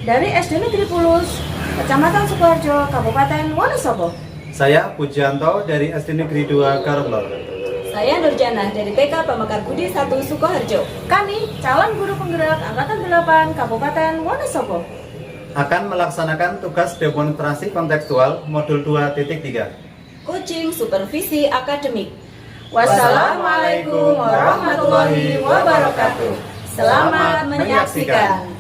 dari SD Negeri Pulus, Kecamatan Sukoharjo, Kabupaten Wonosobo. Saya Pujianto dari SD Negeri 2 Karolor. Saya Nurjana dari TK Pamekar Budi 1 Sukoharjo. Kami calon guru penggerak Angkatan 8 Kabupaten Wonosobo. Akan melaksanakan tugas demonstrasi kontekstual modul 2.3. Coaching supervisi akademik. Wassalamualaikum warahmatullahi wabarakatuh. Selamat menyaksikan.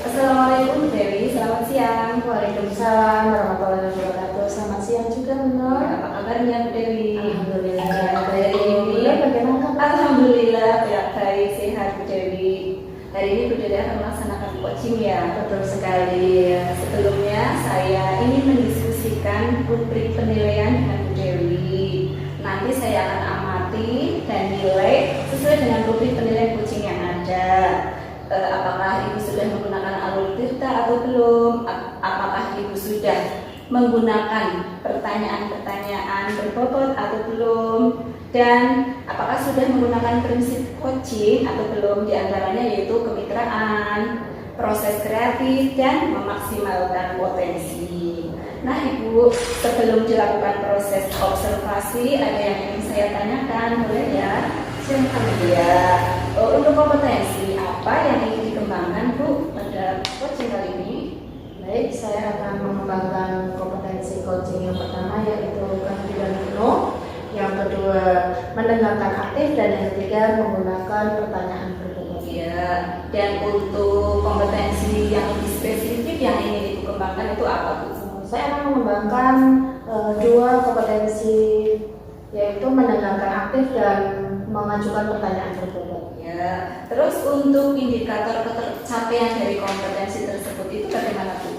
Assalamualaikum Dewi, selamat siang. Waalaikumsalam warahmatullahi wabarakatuh. Selamat siang juga, Menor. Apa kabarnya Bu Dewi? Alhamdulillah. Hari ini Bagaimana kabar? Alhamdulillah baik, sehat Bu Dewi. Hari ini Bu Dewi akan melaksanakan coaching ya. Betul sekali. Sebelumnya saya ingin mendiskusikan rubrik penilaian dengan Bu Dewi. Nanti saya akan amati dan nilai sesuai dengan rubrik penilaian coaching yang ada. Apakah Ibu sudah menggunakan alur tirta atau belum? Apakah Ibu sudah menggunakan pertanyaan-pertanyaan berbobot atau belum? Dan apakah sudah menggunakan prinsip coaching atau belum? Di antaranya yaitu kemitraan, proses kreatif, dan memaksimalkan potensi. Nah Ibu, sebelum dilakukan proses observasi, ada yang ingin saya tanyakan, boleh ya? Silakan ya. Untuk kompetensi apa yang ingin dikembangkan Bu pada coaching kali ini? Baik, saya akan mengembangkan kompetensi coaching yang pertama yaitu kehadiran penuh, yang kedua mendengarkan aktif, dan yang ketiga menggunakan pertanyaan berbobot. Ya, dan untuk kompetensi yang lebih spesifik yang ingin Ibu kembangkan itu apa Bu? Saya akan mengembangkan dua kompetensi yaitu mendengarkan aktif dan mengajukan pertanyaan berbobot. Ya, terus untuk indikator ketercapaian dari kompetensi tersebut itu bagaimana Bu?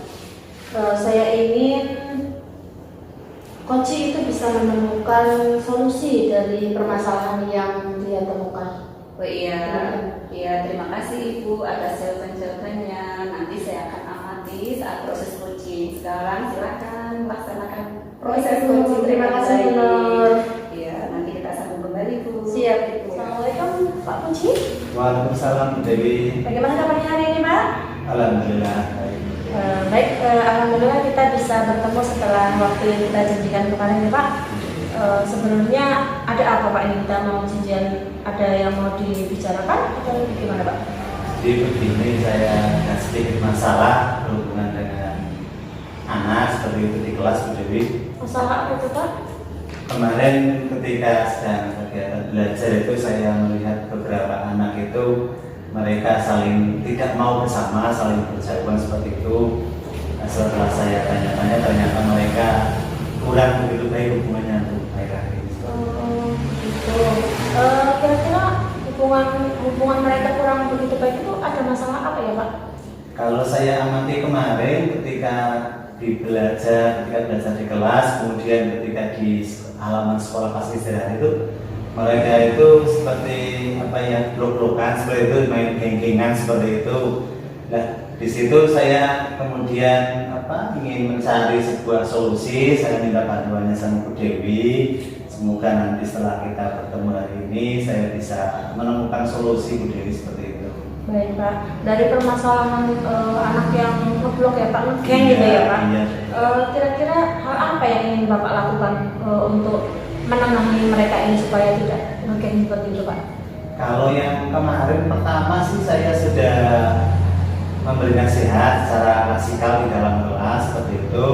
Saya ingin coach itu bisa menemukan solusi dari permasalahan yang dia temukan. Oh iya, terima kasih Ibu atas jawaban-jawabannya. Nanti saya akan amati saat proses coaching. Sekarang silakan laksanakan proses coaching. Terima kasih, Nur. Iya, nanti kita sambung kembali Bu. Siap, Ibu. Assalamualaikum, Pak Puji. Waalaikumsalam Bu Dewi. Bagaimana kabarnya hari ini, Pak? Alhamdulillah. Baik, alhamdulillah kita bisa bertemu setelah waktu yang kita janjikan kemarin ya Pak. Sebelumnya ada apa Pak yang kita mau janjian? Ada yang mau dibicarakan atau gimana Pak? Jadi begini, saya ada sedikit masalah berhubungan dengan anak seperti itu di kelas Bu Dewi. Masalah apa itu Pak? Kemarin ketika sedang kegiatan belajar itu saya melihat beberapa anak itu mereka saling tidak mau bersama, saling berjauhan seperti itu. Nah, setelah saya tanya-tanya ternyata mereka kurang begitu baik hubungannya untuk mereka ini. Gitu. Kira-kira hubungan mereka kurang begitu baik itu ada masalah apa ya Pak? Kalau saya amati kemarin ketika belajar di kelas, kemudian ketika di halaman sekolah pas istirahat itu mereka itu seperti apa ya, blok-blokan seperti itu, main geng-gengan seperti itu. Nah, di situ saya kemudian ingin mencari sebuah solusi. Saya minta bantuannya sama Bu Dewi. Semoga nanti setelah kita bertemu hari ini saya bisa menemukan solusi Bu Dewi seperti itu. Baik Pak, dari permasalahan anak yang ngeblok ya Pak, ngegeng gitu ya Pak. Iya. Kira-kira hal apa yang ingin Bapak lakukan untuk menenangi mereka ini supaya tidak ngegeng seperti itu Pak? Kalau yang kemarin pertama sih saya sudah memberi nasihat secara klasikal di dalam kelas seperti itu.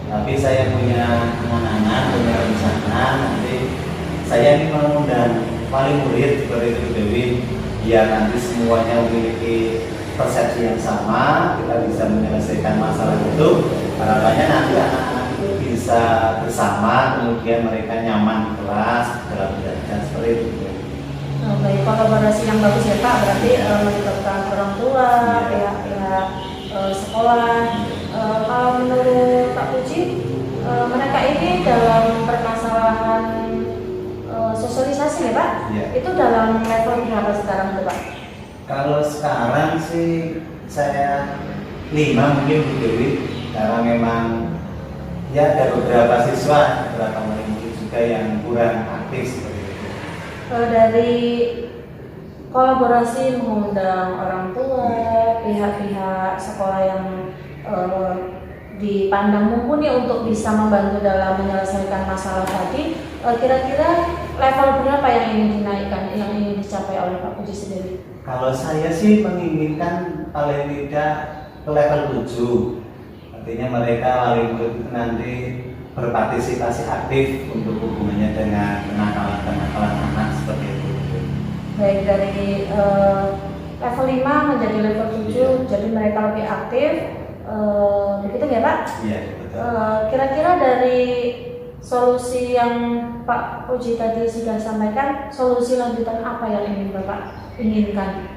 Tapi saya punya angan-angan, punya rencana nanti saya ingin mengundang wali murid seperti itu Bu Dewi, biar nanti semuanya memiliki persepsi yang sama, kita bisa menyelesaikan masalah itu. Harapannya nanti anak-anak itu bisa bersama, kemudian mereka nyaman di kelas dalam belajar seperti itu. Baik, kolaborasi yang bagus ya Pak, berarti melibatkan orang tua, pihak-pihak sekolah. Kalau menurut Pak Puji, mereka ini dalam permasalahan sosialisasi ya Pak, itu dalam level berapa sekarang tuh Pak? Kalau sekarang sih saya 5 mungkin Bu Dewi, karena memang ya ada beberapa siswa, beberapa murid juga yang kurang aktif seperti itu. Dari kolaborasi mengundang orang tua, pihak-pihak sekolah yang dipandang mumpuni untuk bisa membantu dalam menyelesaikan masalah tadi, kira-kira level berapa yang ingin dinaikkan, yang ingin dicapai oleh Pak Puji sendiri? Kalau saya sih menginginkan paling tidak ke level 7. Artinya mereka wali murid itu nanti berpartisipasi aktif untuk hubungannya dengan kenakalan-kenakalan anak seperti itu. Baik, dari level 5 menjadi level 7, jadi mereka lebih aktif, begitu ya Pak? Iya, betul. Kira-kira dari solusi yang Pak Puji tadi sudah sampaikan, solusi lanjutan apa yang ingin Bapak inginkan?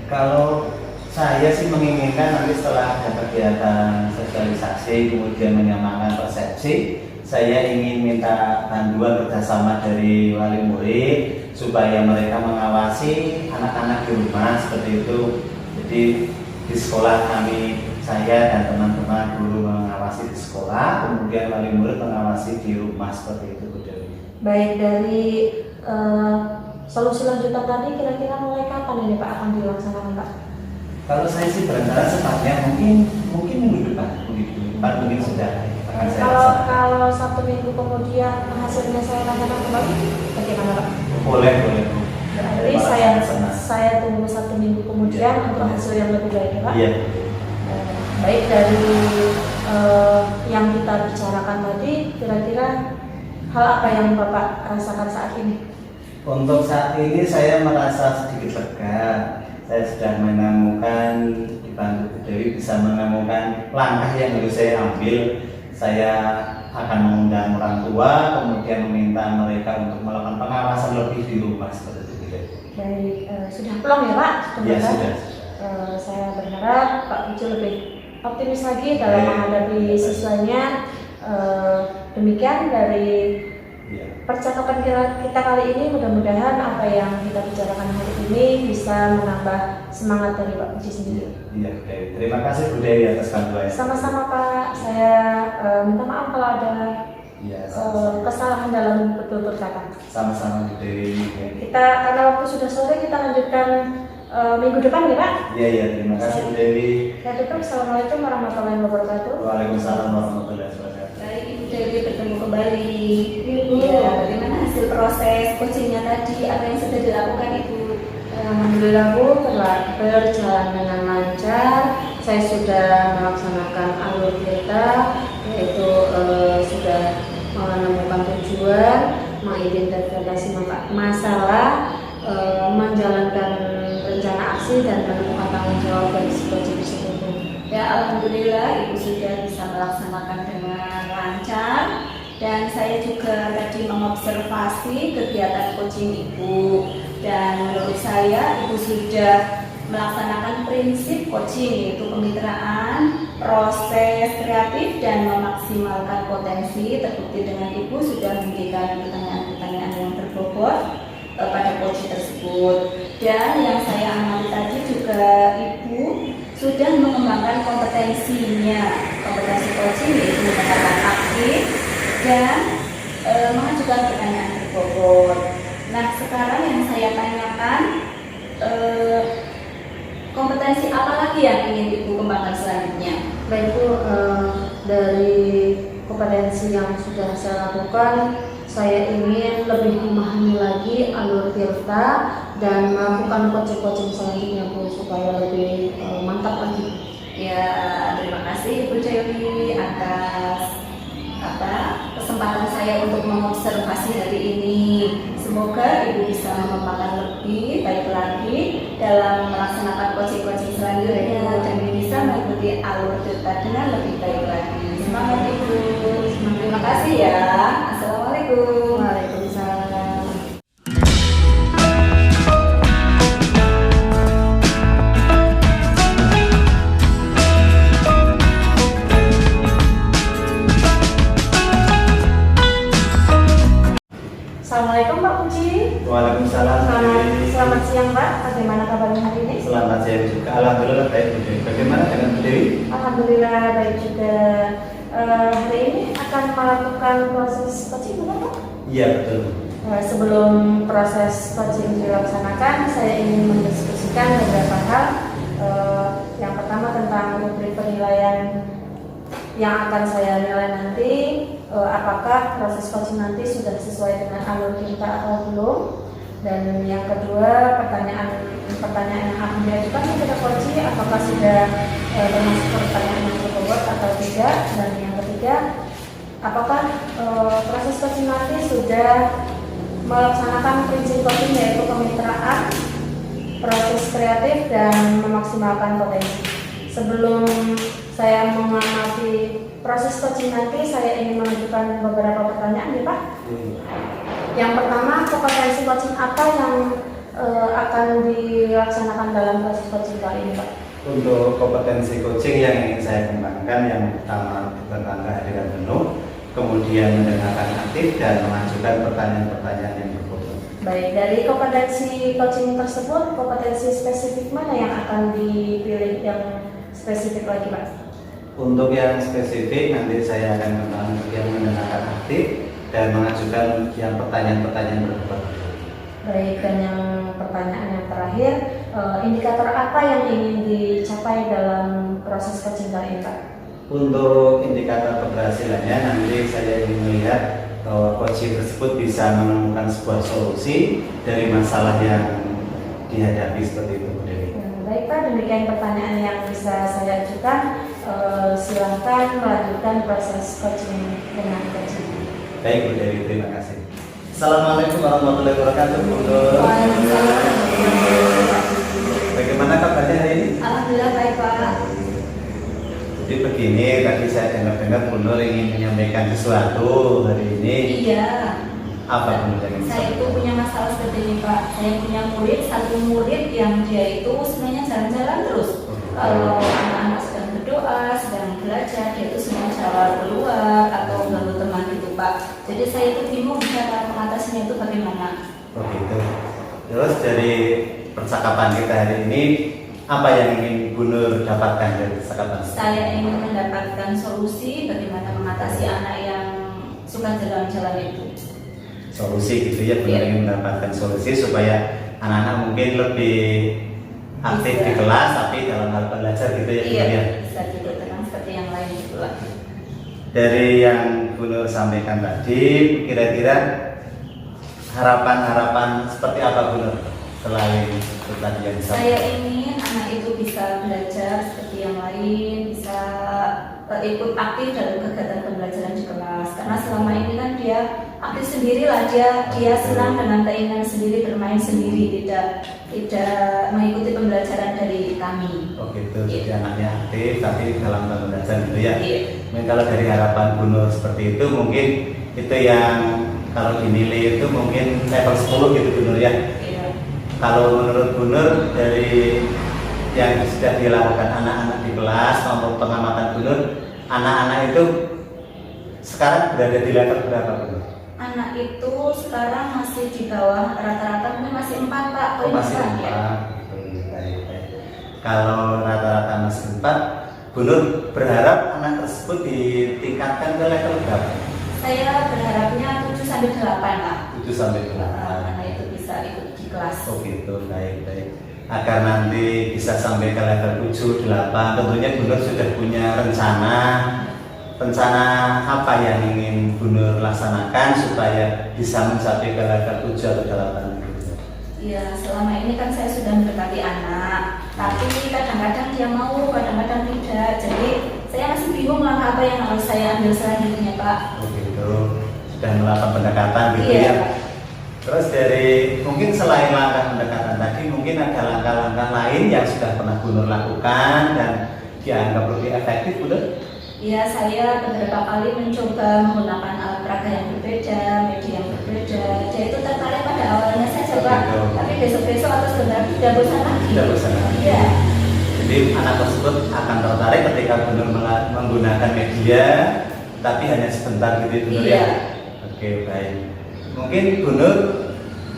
Kalau saya sih menginginkan nanti setelah ada kegiatan sosialisasi kemudian menyamakan persepsi, saya ingin minta bantuan kerjasama dari wali murid supaya mereka mengawasi anak-anak di rumah seperti itu. Jadi di sekolah kami, saya dan teman-teman guru mengawasi di sekolah, kemudian wali murid mengawasi di rumah seperti itu, Bu Dewi. Baik, dari solusi lanjutan tadi kira-kira mulai kapan ini Pak akan dilaksanakan Pak? Kalau saya sih berencana sepatnya mungkin minggu depan, mungkin sudah akan saya laksanakan. Kalau 1 minggu kemudian hasilnya saya tanyakan kembali, bagaimana Pak? Boleh. Berarti saya tunggu 1 minggu kemudian untuk hasil yang lebih baik ya Pak? Iya. Baik, dari yang kita bicarakan tadi, kira-kira hal apa yang Bapak rasakan saat ini? Untuk saat ini saya merasa sedikit lega. Saya sudah menemukan, dibantu Bu Dewi bisa menemukan langkah yang harus saya ambil. Saya akan mengundang orang tua, kemudian meminta mereka untuk melakukan pengawasan lebih di rumah seperti itu. Baik, sudah plong ya Pak? Iya, sudah. Saya berharap Pak Puji lebih optimis lagi dalam menghadapi siswanya. Demikian dari percakapan kita kali ini, mudah-mudahan apa yang kita bicarakan hari ini bisa menambah semangat dari Pak Puji sendiri. Iya, Bu Dewi. Terima kasih Bu Dewi atas bantuannya. Sama-sama Pak, saya minta maaf kalau ada kesalahan dalam bertutur kata. Sama-sama Bu Dewi. Karena waktu sudah sore, kita lanjutkan minggu depan ya Pak? Iya, terima kasih Bu Dewi. Saya tutup, Assalamualaikum warahmatullahi wabarakatuh. Waalaikumsalam warahmatullahi wabarakatuh. Baik, Ibu Dewi bertemu kembali. Ya, bagaimana hasil proses coachingnya tadi? Apa yang sudah dilakukan Ibu? Alhamdulillah Bu, berjalan dengan lancar. Saya sudah melaksanakan alur kita, yaitu sudah menemukan tujuan, mengidentifikasi masalah, menjalankan rencana aksi dan menemukan tanggung jawab dari si coaching tersebut. Ya, alhamdulillah Ibu sudah bisa melaksanakan dengan lancar. Dan saya juga tadi mengobservasi kegiatan coaching Ibu, dan menurut saya Ibu sudah melaksanakan prinsip coaching, yaitu kemitraan, proses kreatif, dan memaksimalkan potensi. Terbukti dengan Ibu sudah memberikan pertanyaan-pertanyaan yang berbobot pada coaching tersebut. Dan yang saya amati tadi juga Ibu sudah mengembangkan kompetensinya, kompetensi coaching yaitu mengatakan aktif dan mengajukan pertanyaan berbobot. Nah, sekarang yang saya tanyakan, kompetensi apa lagi yang ingin Ibu kembangkan selanjutnya? Baik Bu, dari kompetensi yang sudah saya lakukan, saya ingin lebih memahami lagi alur Tirta dan melakukan coaching selanjutnya Bu, supaya lebih mantap lagi. Ya, terima kasih Ibu Dewi atas kesempatan saya untuk mengobservasi hari ini. Semoga Ibu bisa mengembangkan lebih baik lagi dalam melaksanakan coaching selanjutnya dan bisa mengikuti alur Tirta dengan lebih baik lagi. Semangat Ibu. Terima kasih ya. Assalamualaikum. Waalaikumsalam. Assalamualaikum Pak Puji. Waalaikumsalam. Selamat siang Pak, bagaimana kabarnya hari ini? Selamat siang juga. Alhamdulillah baik Bu Dewi. Bagaimana dengan Bu Dewi? Alhamdulillah baik juga. Hari ini akan melakukan proses coaching benar Pak? Iya betul. Sebelum proses coaching dilaksanakan, saya ingin mendiskusikan beberapa hal. Yang pertama tentang rubrik penilaian yang akan saya nilai nanti, apakah proses coaching nanti sudah sesuai dengan alur kita atau belum. Dan yang kedua, pertanyaan yang akan diajukan kepada coaching apakah sudah termasuk pertanyaan yang berbobot atau tidak. Dan yang ketiga, apakah proses coaching nanti sudah melaksanakan prinsip coaching yaitu kemitraan, proses kreatif, dan memaksimalkan potensi. Sebelum saya mengamati proses coaching nanti, saya ingin mengajukan beberapa pertanyaan, ya Pak. Yang pertama, kompetensi coaching apa yang akan dilaksanakan dalam proses coaching kali ini, Pak? Untuk kompetensi coaching yang ingin saya kembangkan, yang pertama tentang kehadiran penuh, kemudian mendengarkan aktif dan mengajukan pertanyaan-pertanyaan yang berbobot. Baik, dari kompetensi coaching tersebut, kompetensi spesifik mana yang akan dipilih yang spesifik lagi, Pak? Untuk yang spesifik nanti saya akan kembangkan yang mendengarkan aktif dan mengajukan yang pertanyaan-pertanyaan berbobot. Baik, dan yang pertanyaan yang terakhir, indikator apa yang ingin dicapai dalam proses coaching kali ini, Pak? Untuk indikator keberhasilannya nanti saya ingin melihat bahwa coaching tersebut bisa menemukan sebuah solusi dari masalah yang dihadapi seperti itu, Bu Dewi. Baik Pak, demikian pertanyaan yang bisa saya ajukan. Silahkan melanjutkan proses coaching dengan coaching. Baik Bu Dewi, terima kasih. Assalamualaikum warahmatullahi wabarakatuh, Bu Nur. Bagaimana kabarnya hari ini? Alhamdulillah baik Pak. Jadi begini, tadi saya dengar-dengar Bu Nur ingin menyampaikan sesuatu hari ini. Iya. Apa Bu Nur yang ingin Saya itu punya masalah seperti ini Pak. Saya punya satu murid yang dia itu sebenarnya jalan-jalan terus. Kalau anak-anak sedang berdoa, sedang belajar, dia itu semua jalan keluar atau ganggu teman gitu Pak. Jadi saya itu bingung cara mengatasinya itu bagaimana. Oh gitu. Terus dari percakapan kita hari ini, apa yang ingin Bu Nur dapatkan dari percakapan? Saya ingin mendapatkan solusi bagaimana mengatasi anak yang suka jalan-jalan itu. Solusi gitu ya, Bu Nur ingin mendapatkan solusi supaya anak-anak mungkin lebih aktif di kelas, tapi dalam hal belajar gitu ya. Iya, bisa juga tenang seperti yang lain gitu lah. Dari yang Bu Nur sampaikan tadi, kira-kira harapan-harapan seperti apa Bu Nur selain tadi yang disampaikan? Saya ingin anak itu bisa belajar seperti yang lain, bisa ikut aktif dalam kegiatan pembelajaran di kelas. Karena selama ini kan dia aktif sendirilah, dia senang dengan keinginan sendiri, bermain sendiri, tidak mengikuti pembelajaran dari kami. Oh gitu, jadi anaknya aktif tapi dalam belajar gitu ya. Iya. Mungkin kalau dari harapan Bu Nur seperti itu, mungkin itu yang kalau dinilai itu mungkin level 10 gitu Bu Nur ya. Iya. Kalau menurut Bu Nur dari yang sudah dilakukan anak-anak di kelas maupun pengamatan Bu Nur, anak-anak itu sekarang berada di level berapa Bu Nur? Anak itu sekarang masih di bawah rata-rata, mungkin masih 4 Pak. Oh, masih 4. Ya. Baik. Kalau rata-rata masih 4, Bu Nur berharap anak tersebut ditingkatkan ke level berapa? Saya berharapnya 7 sampai 8 Pak. 7 sampai 8. Anak itu bisa ikut di kelas. Oh gitu, baik. Agar nanti bisa sampai ke level 7, 8, tentunya Bu Nur sudah punya rencana apa yang ingin Bu Nur laksanakan supaya bisa mencapai ke level 7 atau 8. Iya, selama ini kan saya sudah mendekati anak, tapi kadang-kadang dia mau, kadang-kadang tidak. Jadi saya masih bingung langkah apa yang harus saya ambil selanjutnya Pak. Oh gitu, sudah melakukan pendekatan gitu Iya. ya. Terus dari mungkin selain langkah pendekatan tadi, mungkin ada langkah-langkah lain yang sudah pernah Bu Nur lakukan dan dianggap lebih efektif Bu Nur? Iya, saya beberapa kali mencoba menggunakan alat peraga yang berbeda, media yang berbeda. Dia itu tertarik pada awalnya saja Pak, tapi besok-besok atau sebentar tidak bosan lagi. Tidak bosan lagi. Iya. Jadi anak tersebut akan tertarik ketika Bu Nur menggunakan media, tapi hanya sebentar gitu Bu Nur ya. Iya. Oke, baik. Mungkin Bu Nur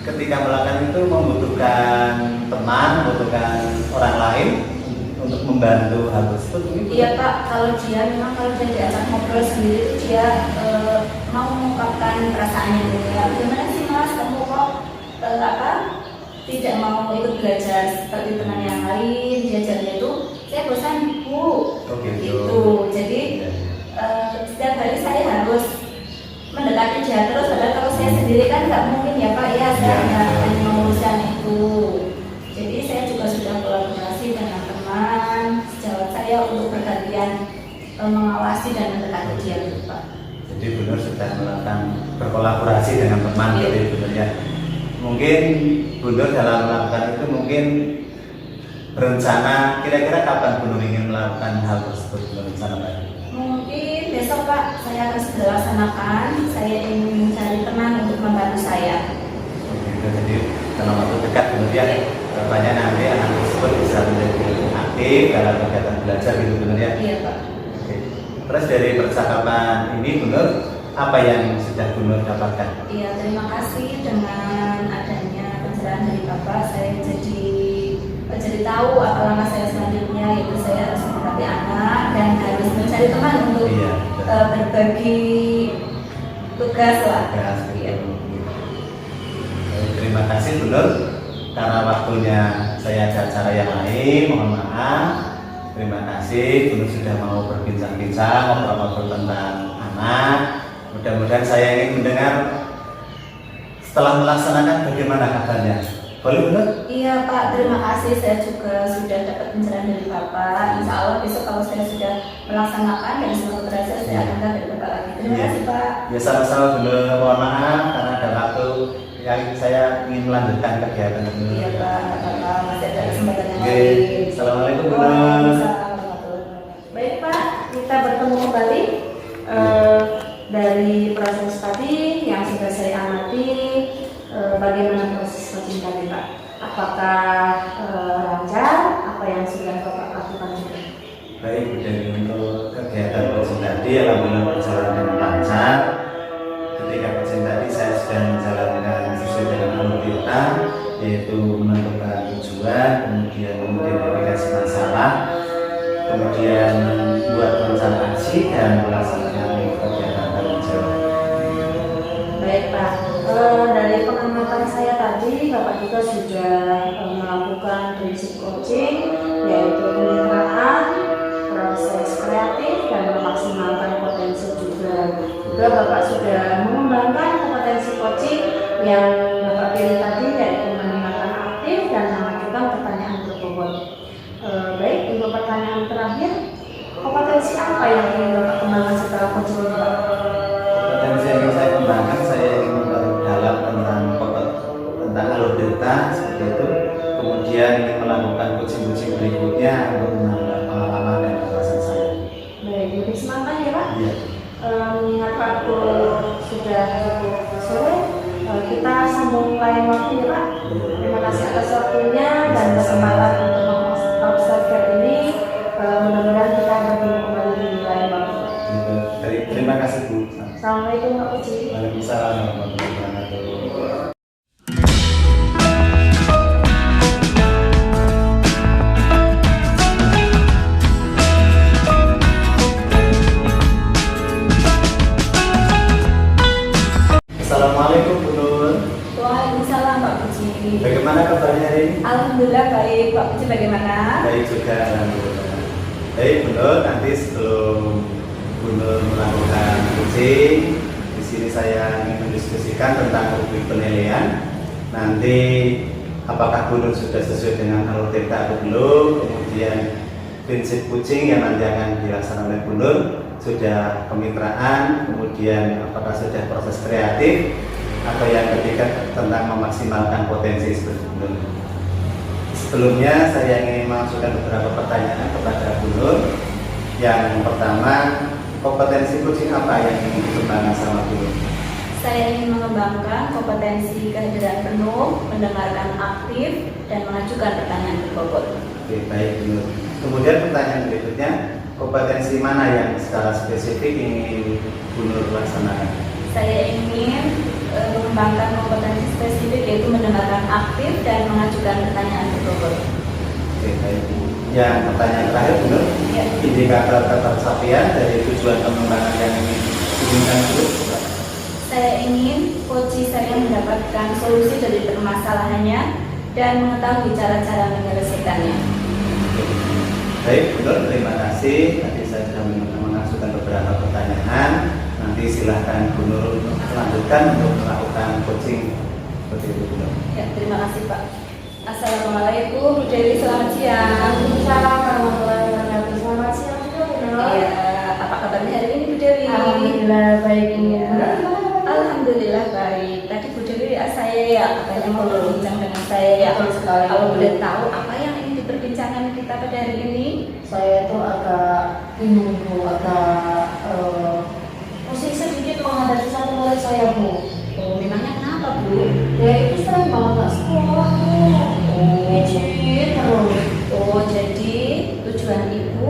ketika melakukan itu membutuhkan teman, membutuhkan orang lain untuk membantu hal tersebut. Iya Pak, kalau dia diajak ngobrol sendiri itu dia mau mengungkapkan perasaannya dia. Gimana sih Mas, kamu kok tidak mau ikut belajar seperti teman yang lain? Diajarnya itu saya bosan Bu. Gitu. Jadi setiap hari saya harus mendekati dia terus. Padahal kalau saya sendiri kan nggak mungkin ya Pak ya, saya hanya menguruskan itu. Jadi saya juga sudah kolaborasi dengan teman sejawat saya untuk bergantian mengawasi dan mendekati dia gitu Pak. Jadi Bu Nur sudah melakukan berkolaborasi dengan teman gitu Bu Nur ya. Mungkin Bu Nur dalam melakukan itu mungkin berencana kira-kira kapan Bu Nur ingin melakukan hal tersebut, berencana Pak? Mungkin besok Pak saya akan segera laksanakan. Saya ingin mencari teman untuk membantu saya. Jadi dalam waktu dekat kemudian rupanya nanti anak tersebut bisa menjadi aktif dalam kegiatan belajar gitu benar ya? Iya Pak. Oke. Terus dari percakapan ini Bu Nur, apa yang sudah Bu Nur dapatkan? Iya, terima kasih dengan adanya pencerahan dari Bapak saya jadi tahu apa langkah saya selanjutnya, yaitu saya harus mendekati anak dan harus mencari teman untuk berbagi tugas lah. Iya. Terima kasih Bu Nur, karena waktunya saya ada acara yang lain, mohon maaf. Terima kasih Bu Nur sudah mau berbincang-bincang, ngobrol-ngobrol tentang anak. Mudah-mudahan saya ingin mendengar setelah melaksanakan bagaimana kabarnya. Boleh Bu Nur? Iya Pak, terima kasih. Saya juga sudah dapat pencerahan dari Bapak. Insya Allah besok kalau saya sudah melaksanakan dan semua berhasil, saya akan dari Bapak lagi. Terima kasih Pak. Ya sama-sama Bu Nur, mohon maaf karena ada waktu yang saya ingin melanjutkan kegiatan Bu Nur. Iya Pak, Bapak masih ada kesempatan yang Oke. lain. Assalamualaikum Bu Nur. Waalaikumsalam. Baik Pak, kita bertemu kembali dari proses tadi yang sudah saya amati. Bagaimana proses coaching tadi Pak? Apakah lancar? Apa yang sudah Bapak lakukan? Baik Bu Dewi, untuk kegiatan coaching tadi alhamdulillah berjalan dengan lancar. Ketika coaching tadi saya sudah menjalankan sesuai dengan alur kita, yaitu menentukan tujuan, kemudian mengidentifikasi masalah, kemudian membuat rencana aksi dan melaksanakan kegiatan tanggung jawab. Baik Pak, dari pengamatan saya tadi Bapak juga sudah melakukan prinsip coaching, yaitu kemitraan, proses kreatif dan memaksimalkan potensi juga. Juga Bapak sudah mengembangkan kompetensi coaching yang Bapak pilih tadi, yaitu mendengarkan aktif dan mengajukan pertanyaan berbobot. Baik, untuk pertanyaan terakhir, kompetensi apa yang ingin Bapak kembangkan setelah coaching Bapak? Potensi yang ingin saya kembangkan, saya ingin memperdalam tentang alur delta seperti itu. Kemudian ingin melakukan coaching-coaching berikutnya untuk menambah pengalaman dan wawasan saya. Baik, lebih semangat ya Pak. Iya. Mengingat waktu sudah cukup sore, kita sambung lain waktu ya Pak. Terima kasih atas waktunya dan kesempatan untuk mengobservasi ini. Mudah-mudahan kita bertemu kembali di lain waktu. Terima kasih Bu. Assalamualaikum Pak Puji. Waalaikumsalam warahmatullahi wabarakatuh. Assalamualaikum Bu Nur. Waalaikumsalam Pak Puji. Bagaimana kabarnya hari ini? Alhamdulillah baik. Pak Puji bagaimana? Baik juga, alhamdulillah. Baik Bu Nur, nanti sebelum Bu Nur melakukan coaching, di sini saya ingin mendiskusikan tentang rubrik penilaian. Nanti apakah Bu Nur sudah sesuai dengan alur delta atau belum? Kemudian prinsip coaching yang nanti akan dilaksanakan oleh Bu Nur, sudah kemitraan, kemudian apakah sudah proses kreatif, atau yang ketiga tentang memaksimalkan potensi seperti Bu Nur. Sebelumnya saya ingin mengajukan beberapa pertanyaan kepada Bu Nur. Yang pertama, kompetensi coaching apa yang ingin dikembangkan sama Bu Nur? Saya ingin mengembangkan kompetensi kehadiran penuh, mendengarkan aktif, dan mengajukan pertanyaan berbobot. Oke, baik Bu Nur. Kemudian pertanyaan berikutnya, kompetensi mana yang secara spesifik ingin Bu Nur laksanakan? Saya ingin mengembangkan yaitu mendengarkan aktif dan mengajukan pertanyaan ke Bogor. Oke, baik. Yang pertanyaan terakhir benar, Ya. indikator ketercapaian dari tujuan pengembangan yang ingin diinginkan itu. Saya ingin coach saya mendapatkan solusi dari permasalahannya dan mengetahui cara-cara menyelesaikannya. Baik, betul. Terima kasih. Tadi saya sudah mengajukan beberapa pertanyaan. Nanti silahkan Bu Nur untuk melanjutkan untuk melakukan coaching seperti itu, Bu Nur. Ya, terima kasih Pak. Assalamualaikum Bu Dewi, selamat siang. Waalaikumsalam warahmatullahi wabarakatuh. Selamat siang juga, Bu Nur. Iya, apa kabarnya hari ini Bu Dewi? Alhamdulillah baik, Bu. Iya. Alhamdulillah baik. Tadi Bu Dewi saya ya katanya mau berbincang dengan saya ya. Betul sekali. Kalau boleh tahu apa yang ingin diperbincangkan kita pada hari ini? Saya tuh agak bingung, Bu, agak masih sedikit menghadapi satu murid saya, Bu. Oh, memangnya kenapa Bu? Ya itu sering banget nggak sekolah, Bu. Izin terus. Oh, jadi tujuan Ibu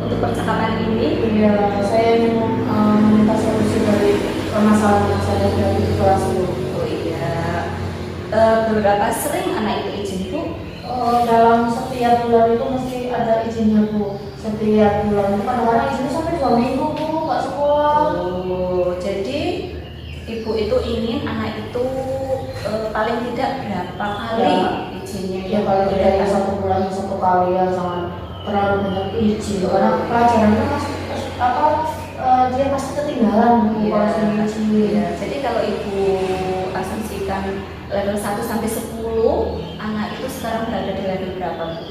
untuk percakapan ini? Iya, saya ingin meminta solusi dari permasalahan yang saya hadapi di kelas, Bu. Oh iya. Berapa sering anak itu izin Bu? Dalam setiap bulan itu mesti ada izinnya, Bu. Setiap bulan itu kadang-kadang izinnya sampai 2 minggu, Bu, nggak sekolah. Oh, jadi Ibu itu ingin anak itu paling tidak berapa kali Ya. izinnya? Ya paling tidak ya 1 bulan 1 kali ya, jangan terlalu banyak izin. Karena pelajarannya masih dia pasti ketinggalan, Bu, Iya. kalau sering izin. Iya. Jadi kalau Ibu asumsikan level 1 sampai 10, anak itu sekarang berada di level berapa Bu?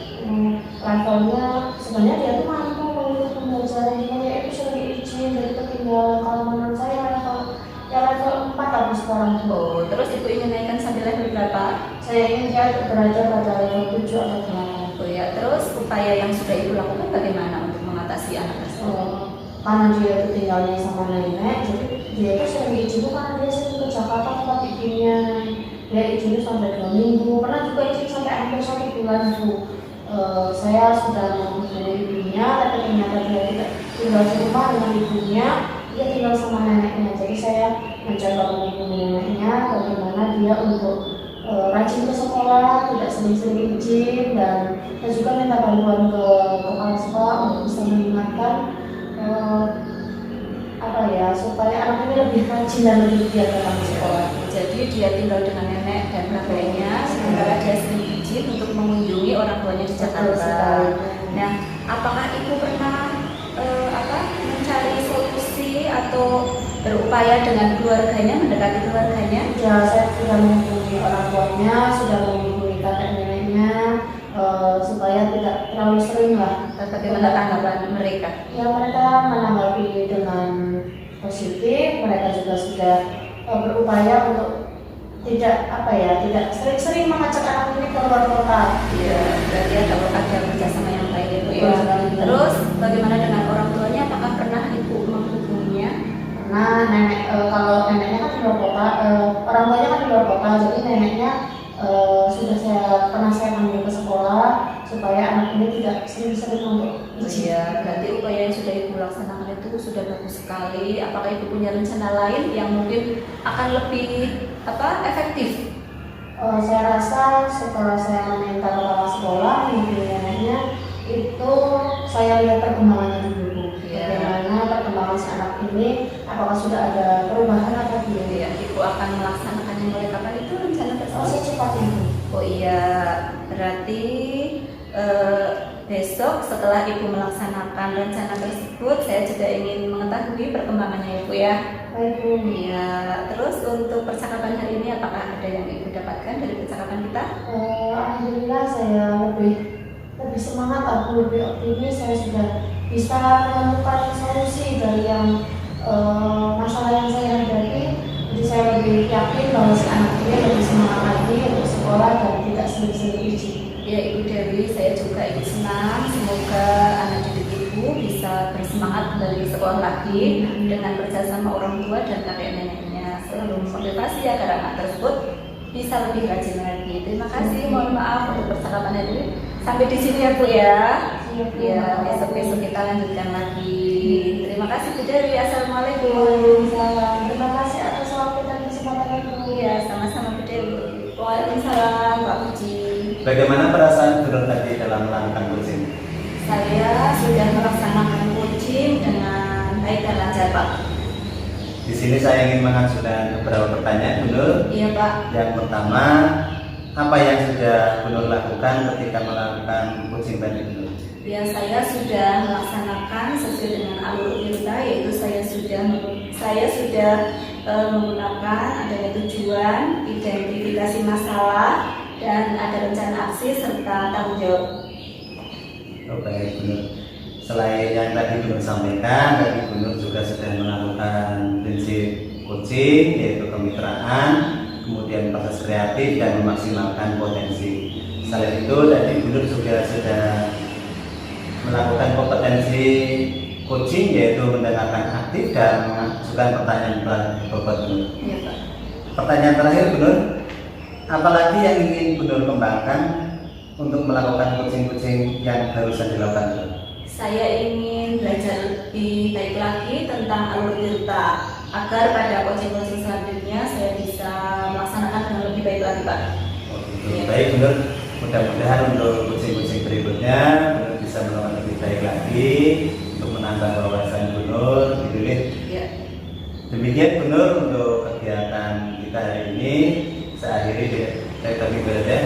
Levelnya sebenarnya dia tuh mampu mengikuti pembelajaran, cuma ya itu sering izin dari ketinggalan. Kalau menurut saya level 4 aku sekarang, Bu. Oh, terus Ibu ingin naikkan sampai level berapa? Saya ingin dia berada pada level 7 atau 8. Oh ya, terus upaya yang sudah Ibu lakukan bagaimana untuk mengatasi anak tersebut? Karena dia itu tinggalnya sama nenek, jadi dia itu sering izin tuh karena dia sering ke Jakarta tempat ibunya. Dia izin sampai 2 minggu, pernah juga izin sampai hampir 1 bulan, Bu. Saya sudah menghubungi ibunya, tapi ternyata dia tidak tinggal di rumah dengan ibunya, dia tinggal sama neneknya. Jadi saya mencoba menghubungi neneknya, bagaimana dia untuk rajin ke sekolah, tidak sering-sering izin, dan saya juga minta bantuan ke kepala sekolah untuk bisa mengingatkan supaya anak ini lebih rajin dan lebih giat datang ke sekolah. Jadi dia tinggal dengan nenek dan kakeknya, sementara dia sering izin untuk mengunjungi orang tuanya di Jakarta. Nah, apakah Ibu pernah mencari solusi atau berupaya dengan keluarganya, mendekati keluarganya? Ya, saya sudah menghubungi orang tuanya, sudah menghubungi kakek neneknya, supaya tidak terlalu sering lah. Bagaimana tanggapan mereka? Ya, mereka menanggapi dengan positif. Mereka juga sudah berupaya untuk tidak sering-sering mengajak anak ini keluar kota. Iya, berarti ada kerjasama yang baik Ibu ya. Betul sekali. Terus bagaimana dengan orang tuanya? Apakah pernah Ibu menghubunginya? Nah, kalau neneknya kan di luar kota, orang tuanya kan di luar kota, jadi neneknya pernah saya panggil ke sekolah supaya anak ini tidak sering-sering untuk izin. Iya, berarti upaya yang sudah Ibu laksanakan itu sudah bagus sekali. Apakah Ibu punya rencana lain yang mungkin akan lebih efektif? Saya rasa setelah saya meminta kepala sekolah menghubungi neneknya, itu saya lihat perkembangannya dulu. Iya. Bagaimana perkembangan si anak ini, apakah sudah ada perubahan atau belum? Ya, Ibu akan melaksanakannya mulai kapan itu rencana tersebut? Secepatnya, Bu. Oh iya, berarti besok setelah Ibu melaksanakan rencana tersebut, saya juga ingin mengetahui perkembangannya Ibu ya. Baik, Bu. Iya, terus untuk percakapan hari ini apakah ada yang Ibu dapatkan dari percakapan kita? Alhamdulillah saya lebih semangat, aku lebih optimis. Saya sudah bisa menemukan solusi dari yang masalah yang saya hadapi. Jadi saya lebih yakin bahwa si anak ini lebih semangat lagi untuk sekolah dan tidak sering-sering izin. Ya Ibu Dewi, saya juga ikut senang. Semoga anak didik Ibu bisa bersemangat kembali sekolah lagi dengan bersama orang tua dan kakek neneknya. Selalu memotivasi agar anak tersebut bisa lebih rajin lagi. Terima kasih. Mohon maaf untuk percakapan hari ini. Sampai di sini ya Bu ya. Ya, besok-besok kita lanjutkan lagi. Terima kasih Bu Dewi. Assalamualaikum. Waalaikumsalam. Terima kasih atas waktu dan kesempatan. Ya, sama-sama Bu Dewi. Waalaikumsalam. Bagaimana perasaan Gubernur tadi dalam melakukan coaching? Saya sudah melaksanakan coaching dengan baik dan lancar, Pak. Di sini saya ingin mengajukan beberapa pertanyaan, Gubernur. Iya, Pak. Yang pertama, apa yang sudah Gubernur lakukan ketika melakukan coaching tadi, Gubernur? Ya, saya sudah melaksanakan sesuai dengan alur kita, yaitu saya sudah menggunakan adanya tujuan, identifikasi masalah, dan ada rencana aksi serta tanggung jawab. Oh, baik, Gubernur. Selain yang tadi Gubernur sampaikan, tadi Gubernur juga sudah melakukan prinsip coaching, yaitu kemitraan, kemudian proses kreatif dan memaksimalkan potensi. Selain itu, tadi Gubernur juga sudah melakukan kompetensi coaching, yaitu mendengarkan aktif dan mengajukan pertanyaan berbobot, Gubernur. Iya, Pak. Pertanyaan terakhir, Gubernur, apalagi yang ingin Gubernur kembangkan untuk melakukan coaching-coaching yang barusan dilakukan, Gubernur? Saya ingin belajar lebih baik lagi tentang alur tirta agar pada coaching-coaching selanjutnya saya bisa melaksanakan dengan lebih baik lagi, Pak. Oh, gitu. Baik, Gubernur. Mudah-mudahan untuk coaching-coaching berikutnya Gubernur bisa melakukan lebih baik lagi untuk menambah wawasan Gubernur, gitu ya. Ya. Demikian Gubernur untuk kegiatan kita hari ini. Saya akhiri dari kami berada.